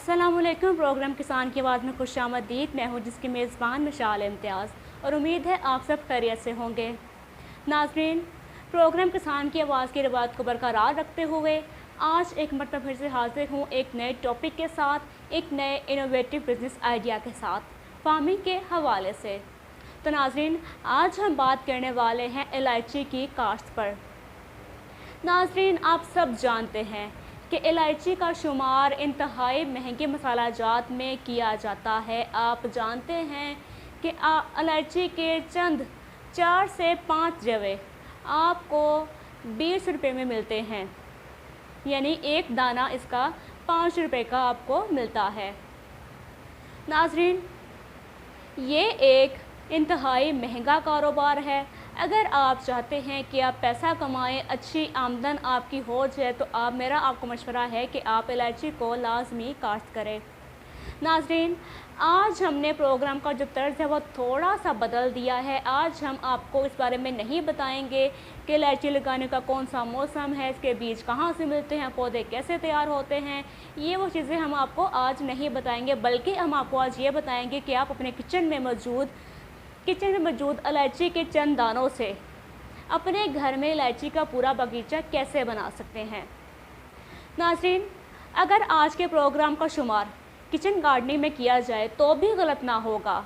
अस्सलाम वालेकुम। प्रोग्राम किसान की आवाज़ में खुश आमदीद। मैं हूँ जिसकी मेज़बान मशाल इम्तियाज़ और उम्मीद है आप सब खैरियत से होंगे। नाज़रीन, प्रोग्राम किसान की आवाज़ की रवायत को बरकरार रखते हुए आज एक मरतबा फिर से हाजिर हूँ एक नए टॉपिक के साथ, एक नए इनोवेटिव बिज़नेस आइडिया के साथ, फार्मिंग के हवाले से। तो नाज़रीन, आज हम बात करने वाले हैं इलायची की काश्त पर। नाज़रीन, आप सब जानते हैं कि इलायची का शुमार इंतहाई महंगे मसाला जात में किया जाता है। आप जानते हैं कि इलायची के चंद 4 से 5 जवे आपको 20 रुपये में मिलते हैं, यानी एक दाना इसका 5 रुपये का आपको मिलता है। नाज़रीन, ये एक इंतहाई महंगा कारोबार है। अगर आप चाहते हैं कि आप पैसा कमाएं, अच्छी आमदन आपकी हो जाए, तो मेरा आपको मशवरा है कि आप इलायची को लाजमी काश्त करें। नाज़रीन, आज हमने प्रोग्राम का जो तर्ज है वो थोड़ा सा बदल दिया है। आज हम आपको इस बारे में नहीं बताएंगे कि इलायची लगाने का कौन सा मौसम है, इसके बीज कहाँ से मिलते हैं, पौधे कैसे तैयार होते हैं, ये वो चीज़ें हम आपको आज नहीं बताएंगे, बल्कि हम आपको आज ये बताएंगे कि आप अपने किचन में मौजूद इलायची के चंद दानों से अपने घर में इलायची का पूरा बगीचा कैसे बना सकते हैं। नाज़रीन, अगर आज के प्रोग्राम का शुमार किचन गार्डनिंग में किया जाए तो भी गलत ना होगा।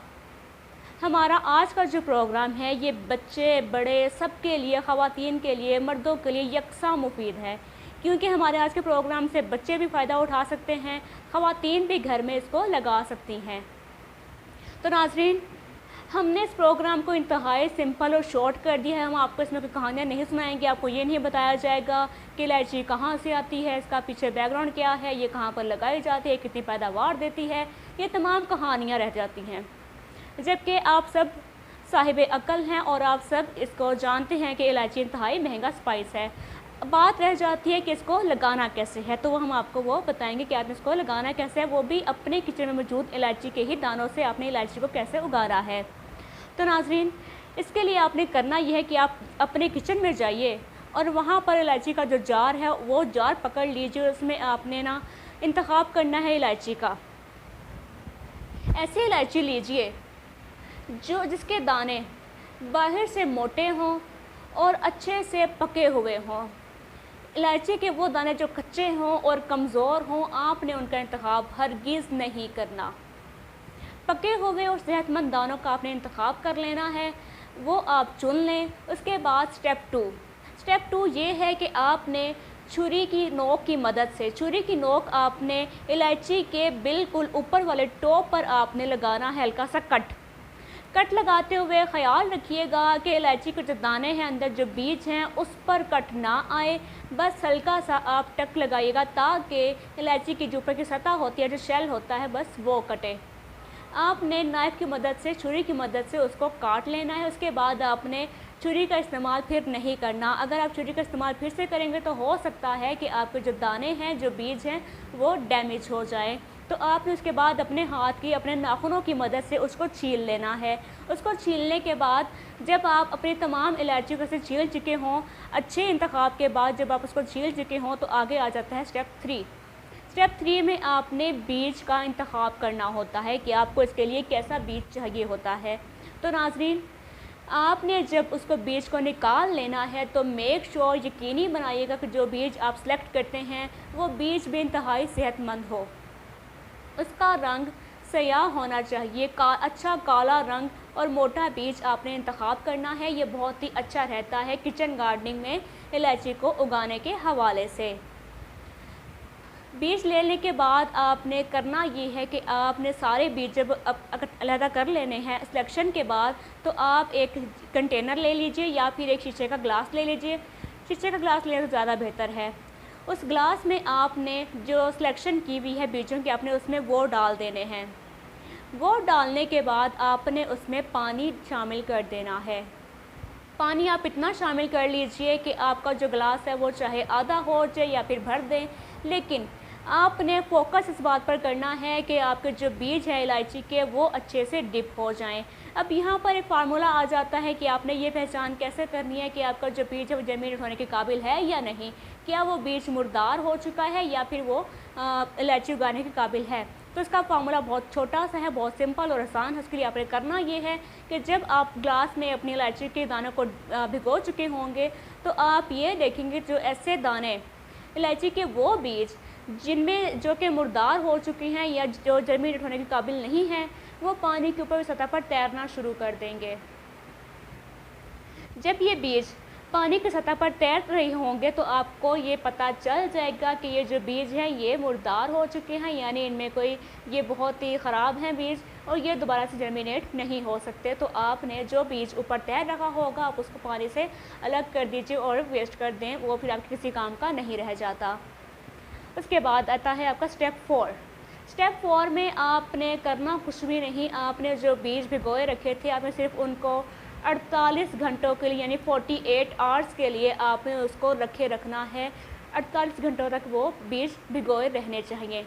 हमारा आज का जो प्रोग्राम है ये बच्चे बड़े सबके लिए, ख़वातीन के लिए, मर्दों के लिए यकसा मुफीद है, क्योंकि हमारे आज के प्रोग्राम से बच्चे भी फ़ायदा उठा सकते हैं, ख़वातीन भी घर में इसको लगा सकती हैं। तो नाज़रीन, हमने इस प्रोग्राम को इंतहाई सिंपल और शॉर्ट कर दिया है। हम आपको इसमें कोई कहानियाँ नहीं सुनाएंगे, आपको ये नहीं बताया जाएगा कि इलायची कहाँ से आती है, इसका पीछे बैकग्राउंड क्या है, ये कहाँ पर लगाई जाती है, कितनी पैदावार देती है, ये तमाम कहानियाँ रह जाती हैं। जबकि आप सब साहिब अक्ल हैं और आप सब इसको जानते हैं कि इलायची इंतहाई महंगा स्पाइस है। बात रह जाती है कि इसको लगाना कैसे है, तो वो हम आपको वो बताएंगे कि आपने इसको लगाना कैसे है, वो भी अपने किचन में मौजूद इलायची के ही दानों से आपने इलायची को कैसे उगाना है। तो नाज़रीन, इसके लिए आपने करना यह है कि आप अपने किचन में जाइए और वहाँ पर इलायची का जो जार है वो जार पकड़ लीजिए। उसमें आपने इंतखाब करना है इलायची का। ऐसी इलायची लीजिए जिसके दाने बाहर से मोटे हों और अच्छे से पके हुए हों। इलायची के वो दाने जो कच्चे हों और कमज़ोर हों, आपने उनका इंतखाब हरगिज़ नहीं करना। पके हुए और सेहतमंद दानों का आपने इंतखाब कर लेना है, वो आप चुन लें। उसके बाद स्टेप टू ये है कि आपने छुरी की नोक की मदद से, छुरी की नोक आपने इलायची के बिल्कुल ऊपर वाले टॉप पर आपने लगाना है हल्का सा कट लगाते हुए ख्याल रखिएगा कि इलायची के जो दाने हैं, अंदर जो बीज हैं, उस पर कट ना आए। बस हल्का सा आप टक लगाइएगा ताकि इलायची की जो ऊपर की सतह होती है, जो शेल होता है, बस वो कटे। आपने नाइफ़ की मदद से, छुरी की मदद से उसको काट लेना है। उसके बाद आपने छुरी का इस्तेमाल फिर नहीं करना। अगर आप छुरी का इस्तेमाल फिर से करेंगे तो हो सकता है कि आपके जो दाने हैं, जो बीज हैं, वो डैमेज हो जाए। तो आपने उसके बाद अपने हाथ की, अपने नाखूनों की मदद से उसको छील लेना है। उसको छीलने के बाद जब आप अपनी तमाम इलायची को से छील चुके हों, अच्छे इंतखाब के बाद जब आप उसको छील चुके हों, तो आगे आ जाता है स्टेप 3 में आपने बीज का इंतखाब करना होता है कि आपको इसके लिए कैसा बीज चाहिए होता है। तो नाज़रीन, आपने जब उसको बीज को निकाल लेना है तो मेक श्योर, यकीनी बनाइएगा कि जो बीज आप सेलेक्ट करते हैं वो बीज भी इंतहाई सेहतमंद हो। उसका रंग स्याह होना चाहिए, अच्छा काला रंग और मोटा बीज आपने इंतखाब करना है। ये बहुत ही अच्छा रहता है किचन गार्डनिंग में इलायची को उगाने के हवाले से। बीज लेने के बाद आपने करना ये है कि आपने सारे बीज जब अलहदा कर लेने हैं सिलेक्शन के बाद, तो आप एक कंटेनर ले लीजिए या फिर एक शीशे का ग्लास ले लीजिए। शीशे का ग्लास लेना तो ज़्यादा बेहतर है। उस ग्लास में आपने जो सिलेक्शन की हुई है बीजों की, आपने उसमें वो डाल देने हैं। वो डालने के बाद आपने उसमें पानी शामिल कर देना है। पानी आप इतना शामिल कर लीजिए कि आपका जो ग्लास है वो चाहे आधा हो जाए या फिर भर दें, लेकिन आपने फोकस इस बात पर करना है कि आपके जो बीज हैं इलायची के वो अच्छे से डिप हो जाएं। अब यहाँ पर एक फार्मूला आ जाता है कि आपने ये पहचान कैसे करनी है कि आपका जो बीज है वो जमीन उठाने के काबिल है या नहीं। क्या वो बीज मुर्दार हो चुका है या फिर वो इलायची उगाने के काबिल है। तो इसका फार्मूला बहुत छोटा सा है, बहुत सिंपल और आसान है। उसके लिए आपने करना ये है कि जब आप ग्लास में अपनी इलायची के दानों को भिगो चुके होंगे तो आप ये देखेंगे जो ऐसे दाने इलायची के वो बीज जिनमें जो कि मुर्दार हो चुके हैं या जो जर्मिनेट होने के काबिल नहीं हैं, वो पानी के ऊपर सतह पर तैरना शुरू कर देंगे। जब ये बीज पानी की सतह पर तैर रहे होंगे तो आपको ये पता चल जाएगा कि ये जो बीज हैं ये मुर्दार हो चुके हैं, यानी इनमें कोई ये बहुत ही ख़राब हैं बीज और ये दोबारा से जर्मिनेट नहीं हो सकते। तो आपने जो बीज ऊपर तैर रखा होगा आप उसको पानी से अलग कर दीजिए और वेस्ट कर दें, वो फिर आपके किसी काम का नहीं रह जाता। उसके बाद आता है आपका स्टेप 4। स्टेप 4 में आपने करना कुछ भी नहीं, आपने जो बीज भिगोए रखे थे आपने सिर्फ उनको 48 घंटों के लिए यानी 48 आवर्स के लिए आपने उसको रखना है। 48 घंटों तक वो बीज भिगोए रहने चाहिए।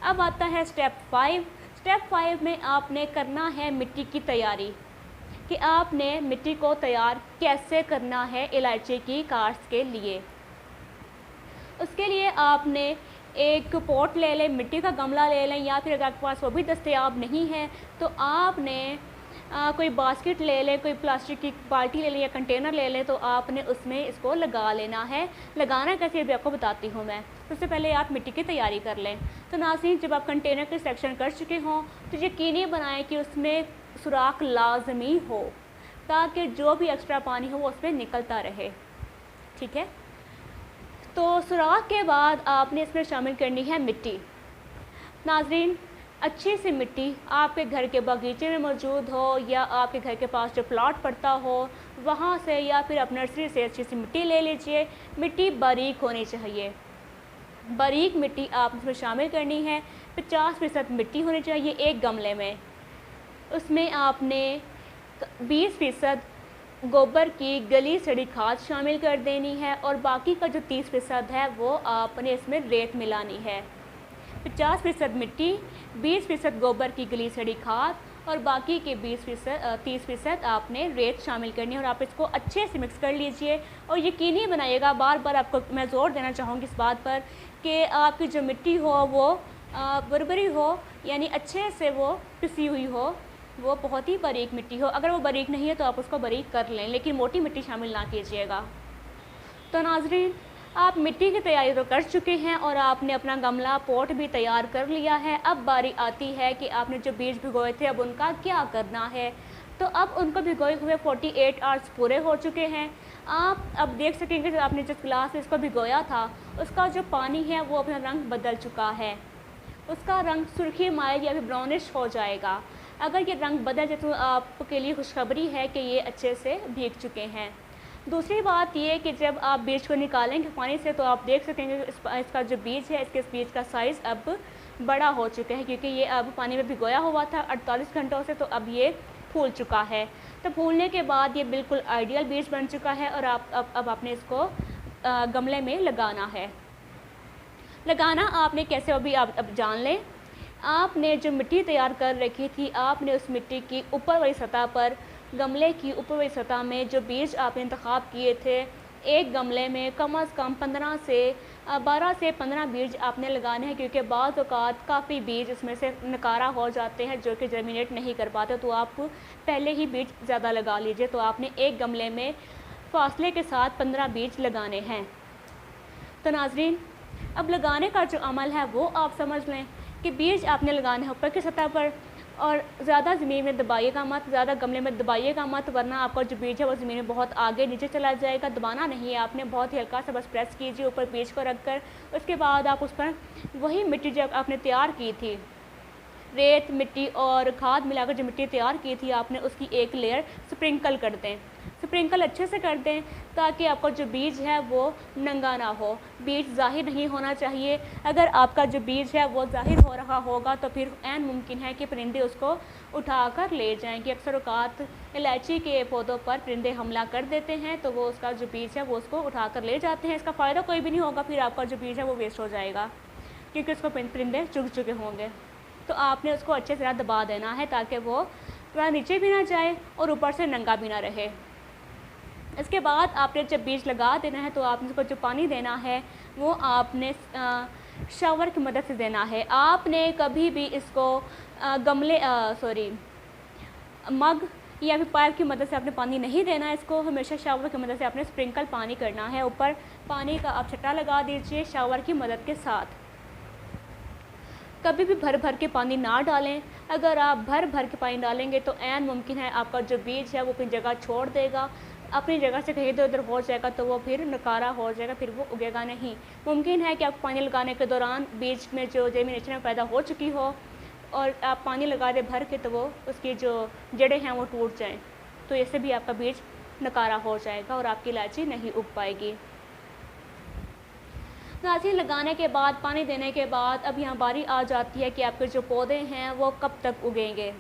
अब आता है स्टेप 5। स्टेप 5 में आपने करना है मिट्टी की तैयारी, कि आपने मिट्टी को तैयार कैसे करना है इलायची की काश्त के लिए। उसके लिए आपने एक पॉट ले लें, मिट्टी का गमला ले लें, या फिर अगर आपके पास वो भी दस्तयाब नहीं है तो आपने कोई बास्केट ले लें, कोई प्लास्टिक की बाल्टी ले लें या कंटेनर ले लें, तो आपने उसमें इसको लगा लेना है। लगाना कैसे भी आपको बताती हूँ मैं। सबसे पहले आप मिट्टी की तैयारी कर लें। तो नाज़रीन, जब आप कंटेनर के सेक्शन कर चुके हों तो यकीनी बनाएं कि उसमें सुराख लाजमी हो, ताकि जो भी एक्स्ट्रा पानी हो वो उसमें निकलता रहे। ठीक है, तो सुराख के बाद आपने इसमें शामिल करनी है मिट्टी। नाज़रीन, अच्छी सी मिट्टी आपके घर के बगीचे में मौजूद हो या आपके घर के पास जो प्लॉट पड़ता हो वहाँ से, या फिर आप नर्सरी से अच्छी सी मिट्टी ले लीजिए। मिट्टी बारीक होनी चाहिए, बारीक मिट्टी आप इसमें शामिल करनी है। 50% मिट्टी होनी चाहिए एक गमले में। उसमें आपने 20% गोबर की गली सड़ी खाद शामिल कर देनी है और बाकी का जो 30% है वो आपने इसमें रेत मिलानी है। 50% मिट्टी, 20% गोबर की गली सड़ी खाद और बाकी के 30% आपने रेत शामिल करनी है और आप इसको अच्छे से मिक्स कर लीजिए। और यकीनी बनाइएगा, बार बार आपको मैं ज़ोर देना चाहूँगी इस बात पर कि आपकी जो मिट्टी हो वो बरबरी हो, यानी अच्छे से वो पिसी हुई हो, वो बहुत ही बारीक मिट्टी हो। अगर वो बारीक नहीं है तो आप उसको बारीक कर लें, लेकिन मोटी मिट्टी शामिल ना कीजिएगा। तो नाज़रीन, आप मिट्टी की तैयारी तो कर चुके हैं और आपने अपना गमला पॉट भी तैयार कर लिया है। अब बारी आती है कि आपने जो बीज भिगोए थे अब उनका क्या करना है। तो अब उनको भिगोए हुए 48 आवर्स पूरे हो चुके हैं। आप अब देख सकेंगे जो आपने जिस गिलास में इसको भिगोया था उसका जो पानी है वो अपना रंग बदल चुका है, उसका रंग सुर्खी माइल या फिर ब्राउनिश हो जाएगा। अगर ये रंग बदल जाए तो आपके लिए खुशखबरी है कि ये अच्छे से भीग चुके हैं। दूसरी बात ये कि जब आप बीज को निकालेंगे पानी से तो आप देख सकेंगे इसका जो बीज है, इसके बीज का साइज़ अब बड़ा हो चुका है, क्योंकि ये अब पानी में भिगोया हुआ था 48 घंटों से, तो अब ये फूल चुका है। तो फूलने के बाद ये बिल्कुल आइडियल बीज बन चुका है और अब आपने इसको गमले में लगाना है। लगाना आपने कैसे अभी आप अब जान लें। आपने जो मिट्टी तैयार कर रखी थी आपने उस मिट्टी की ऊपर वाली सतह पर, गमले की ऊपर वाली सतह में जो बीज आपने इंतखाब किए थे, एक गमले में कम से कम 12 से 15 बीज आपने लगाने हैं, क्योंकि बाज़ औक़ात काफ़ी बीज इसमें से नकारा हो जाते हैं जो कि जर्मिनेट नहीं कर पाते। तो आप पहले ही बीज ज़्यादा लगा लीजिए। तो आपने एक गमले में फासले के साथ 15 बीज लगाने हैं। तो नाज़रीन, अब लगाने का जो अमल है वो आप समझ लें कि बीज आपने लगाने हैं ऊपर की सतह पर, और ज़्यादा ज़मीन में दबाइएगा मत, ज़्यादा गमले में दबाइएगा मत, वरना आपका जो बीज है वो ज़मीन में बहुत आगे नीचे चला जाएगा। दबाना नहीं है आपने, बहुत ही हल्का सा बस प्रेस कीजिए ऊपर बीज को रख कर। उसके बाद आप उस पर वही मिट्टी जो आपने तैयार की थी, रेत, मिट्टी और खाद मिलाकर जो मिट्टी तैयार की थी आपने, उसकी एक लेयर स्प्रिंकल कर दें। स्प्रिंकल अच्छे से कर दें ताकि आपका जो बीज है वो नंगा ना हो, बीज ज़ाहिर नहीं होना चाहिए। अगर आपका जो बीज है वो ज़ाहिर हो रहा होगा तो फिर ऐन मुमकिन है कि परिंदे उसको उठाकर ले जाएंगे। अक्सर औक़ात इलायची के पौधों पर परिंदे हमला कर देते हैं, तो वो उसका जो बीज है वो उसको उठाकर ले जाते हैं। इसका फ़ायदा कोई भी नहीं होगा, फिर आपका जो बीज है वो वेस्ट हो जाएगा, क्योंकि उसको परिंदे चुग चुके होंगे। तो आपने उसको अच्छे से दबा देना है ताकि वो नीचे भी ना जाए और ऊपर से नंगा भी ना रहे। اس کے بعد آپ نے جب بیج لگا دینا ہے تو آپ نے اس کو جو پانی دینا ہے وہ آپ نے شاور کی مدد سے دینا ہے. آپ نے کبھی بھی اس کو مگ یا پھر پائپ کی مدد سے آپ نے پانی نہیں دینا ہے. اس کو ہمیشہ شاور کی مدد سے آپ نے اسپرنکل پانی کرنا ہے. اوپر پانی کا آپ چھٹا لگا دیجئے شاور کی مدد کے ساتھ. کبھی بھی بھر بھر کے پانی نہ ڈالیں. اگر آپ بھر بھر کے پانی ڈالیں گے تو عین ممکن ہے آپ کا جو بیج ہے وہ اپنی جگہ چھوڑ دے گا, اپنی جگہ سے کہیں ادھر ادھر ہو جائے گا تو وہ پھر نکارا ہو جائے گا, پھر وہ اگے گا نہیں. ممکن ہے کہ آپ پانی لگانے کے دوران بیج میں جو جرمینیشن پیدا ہو چکی ہو اور آپ پانی لگا دیں بھر کے تو وہ اس کی جو جڑیں ہیں وہ ٹوٹ جائیں, تو اس سے بھی آپ کا بیج نکارا ہو جائے گا اور آپ کی الائچی نہیں اگ پائے گی. ناظرین, لگانے کے بعد پانی دینے کے بعد اب یہاں باری آ جاتی ہے کہ آپ کے جو پودے ہیں وہ کب تک اگیں گے.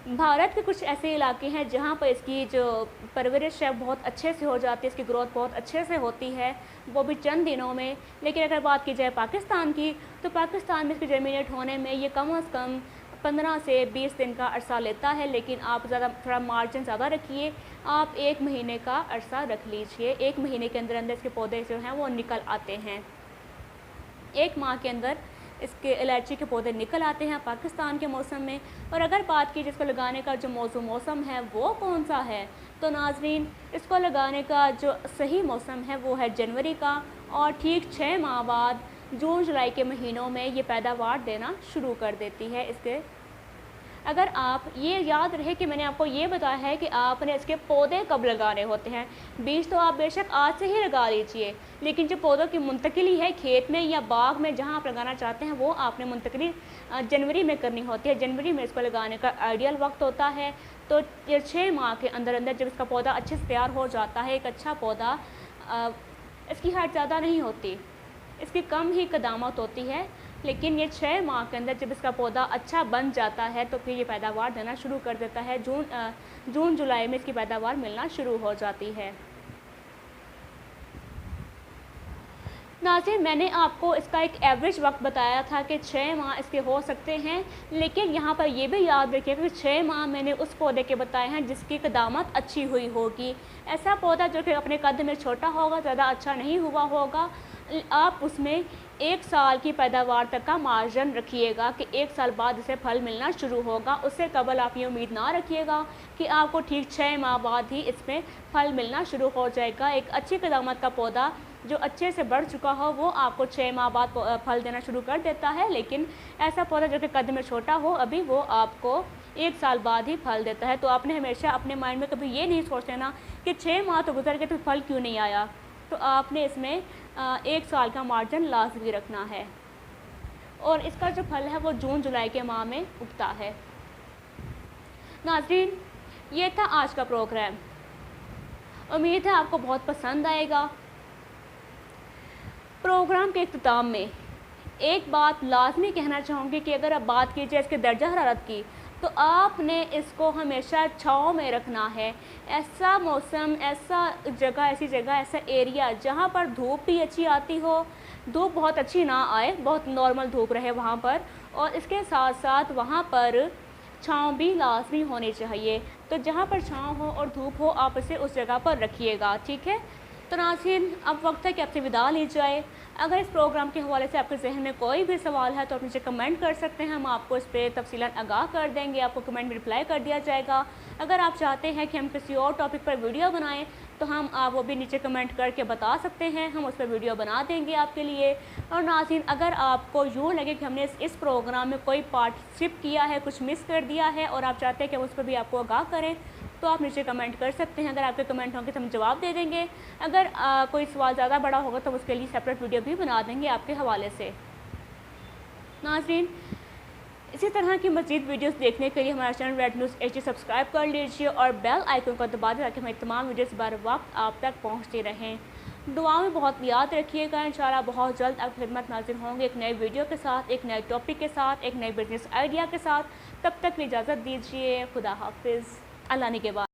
بھارت کے کچھ ایسے علاقے ہیں جہاں پر اس کی جو پرورش ہے بہت اچھے سے ہو جاتی ہے, اس کی گروتھ بہت اچھے سے ہوتی ہے, وہ بھی چند دنوں میں. لیکن اگر بات کی جائے پاکستان کی تو پاکستان میں اس کی جرمینیٹ ہونے میں یہ کم از کم 15 سے 20 دن کا عرصہ لیتا ہے. لیکن آپ تھوڑا مارجن زیادہ رکھیے, آپ 1 مہینے کا عرصہ رکھ لیجئے. 1 مہینے کے اندر اندر اس کے پودے جو ہیں وہ نکل آتے ہیں. 1 ماہ کے اندر اس کے الائچی کے پودے نکل آتے ہیں پاکستان کے موسم میں. اور اگر بات کی جس کو لگانے کا جو موسم ہے وہ کون سا ہے, تو ناظرین اس کو لگانے کا جو صحیح موسم ہے وہ ہے جنوری کا, اور ٹھیک 6 ماہ بعد جون جولائی کے مہینوں میں یہ پیداوار دینا شروع کر دیتی ہے. اس کے اگر آپ یہ یاد رہے کہ میں نے آپ کو یہ بتایا ہے کہ آپ نے اس کے پودے کب لگانے ہوتے ہیں. بیج تو آپ بے شک آج سے ہی لگا لیجئے, لیکن جو پودوں کی منتقلی ہے کھیت میں یا باغ میں جہاں آپ لگانا چاہتے ہیں وہ آپ نے منتقلی جنوری میں کرنی ہوتی ہے. جنوری میں اس کو لگانے کا آئیڈیل وقت ہوتا ہے. تو یہ 6 ماہ کے اندر اندر جب اس کا پودا اچھے سے تیار ہو جاتا ہے, ایک اچھا پودا, اس کی ہائٹ زیادہ نہیں ہوتی, اس کی کم ہی قدامت ہوتی ہے, لیکن یہ 6 ماہ کے اندر جب اس کا پودا اچھا بن جاتا ہے تو پھر یہ پیداوار دینا شروع کر دیتا ہے. جون جولائی میں اس کی پیداوار ملنا شروع ہو جاتی ہے. ناظرین, میں نے آپ کو اس کا ایک ایوریج وقت بتایا تھا کہ 6 ماہ اس کے ہو سکتے ہیں, لیکن یہاں پر یہ بھی یاد رکھیے کہ 6 ماہ میں نے اس پودے کے بتائے ہیں جس کی قدامت اچھی ہوئی ہوگی. ایسا پودا جو کہ اپنے قد میں چھوٹا ہوگا, زیادہ اچھا نہیں ہوا ہوگا, آپ اس میں 1 سال کی پیداوار تک کا مارجن رکھیے گا کہ 1 سال بعد اسے پھل ملنا شروع ہوگا. اس سے قبل آپ یہ امید نہ رکھیے گا کہ آپ کو ٹھیک 6 ماہ بعد ہی اس میں پھل ملنا شروع ہو جائے گا. ایک اچھی قدامت کا پودا جو اچھے سے بڑھ چکا ہو وہ آپ کو 6 ماہ بعد پھل دینا شروع کر دیتا ہے, لیکن ایسا پودا جو کہ قد میں چھوٹا ہو ابھی وہ آپ کو 1 سال بعد ہی پھل دیتا ہے. تو آپ نے ہمیشہ اپنے مائنڈ میں کبھی یہ نہیں سوچ لینا کہ 6 ماہ تو گزر گئے تو پھل کیوں نہیں آیا. تو آپ نے اس میں 1 سال کا مارجن لازمی رکھنا ہے, اور اس کا جو پھل ہے وہ جون جولائی کے ماہ میں اگتا ہے. ناظرین, یہ تھا آج کا پروگرام. امید ہے آپ کو بہت پسند آئے گا. پروگرام کے اختتام میں ایک بات لازمی کہنا چاہوں گی کہ اگر آپ بات کیجیے اس کے درجہ حرارت کی تو آپ نے اس کو ہمیشہ چھاؤں میں رکھنا ہے. ایسا موسم, ایسی جگہ, ایسا ایریا جہاں پر دھوپ بھی اچھی آتی ہو, دھوپ بہت اچھی نہ آئے, بہت نارمل دھوپ رہے وہاں پر, اور اس کے ساتھ ساتھ وہاں پر چھاؤں بھی لازمی ہونی چاہیے. تو جہاں پر چھاؤں ہو اور دھوپ ہو آپ اسے اس جگہ پر رکھیے گا, ٹھیک ہے. تو ناظرین, اب وقت ہے کہ آپ سے وداع لی جائے. اگر اس پروگرام کے حوالے سے آپ کے ذہن میں کوئی بھی سوال ہے تو آپ مجھے کمنٹ کر سکتے ہیں, ہم آپ کو اس پہ تفصیلاً آگاہ کر دیں گے, آپ کو کمنٹ میں رپلائی کر دیا جائے گا. اگر آپ چاہتے ہیں کہ ہم کسی اور ٹاپک پر ویڈیو بنائیں تو ہم وہ بھی نیچے کمنٹ کر کے بتا سکتے ہیں, ہم اس پر ویڈیو بنا دیں گے آپ کے لیے. اور ناظرین, اگر آپ کو یوں لگے کہ ہم نے اس پروگرام میں کوئی پارٹ اسکپ کیا ہے, کچھ مس کر دیا ہے, اور آپ چاہتے ہیں کہ ہم اس پر بھی آپ کو آگاہ کریں تو آپ نیچے کمنٹ کر سکتے ہیں. اگر آپ کے کمنٹ ہوں گے تو ہم جواب دے دیں گے. اگر کوئی سوال زیادہ بڑا ہوگا تو اس کے لیے سیپریٹ ویڈیو بھی بنا دیں گے آپ کے حوالے سے. ناظرین, اسی طرح کی مزید ویڈیوز دیکھنے کے لیے ہمارا channel Red News HD subscribe کر لیجیے اور بیل آئیکن کو دبا دیں تاکہ ہماری تمام ویڈیوز بر وقت آپ تک پہنچتی رہیں. دعا میں بہت یاد رکھیے گا. انشاءاللہ بہت جلد آپ کی خدمت حاضر ہوں گے ایک نئے ویڈیو کے ساتھ, ایک نئے ٹاپک کے ساتھ, ایک نئے بزنس آئیڈیا کے ساتھ. تب تک اجازت دیجیے. خدا حافظ. اللہ نے کے بعد.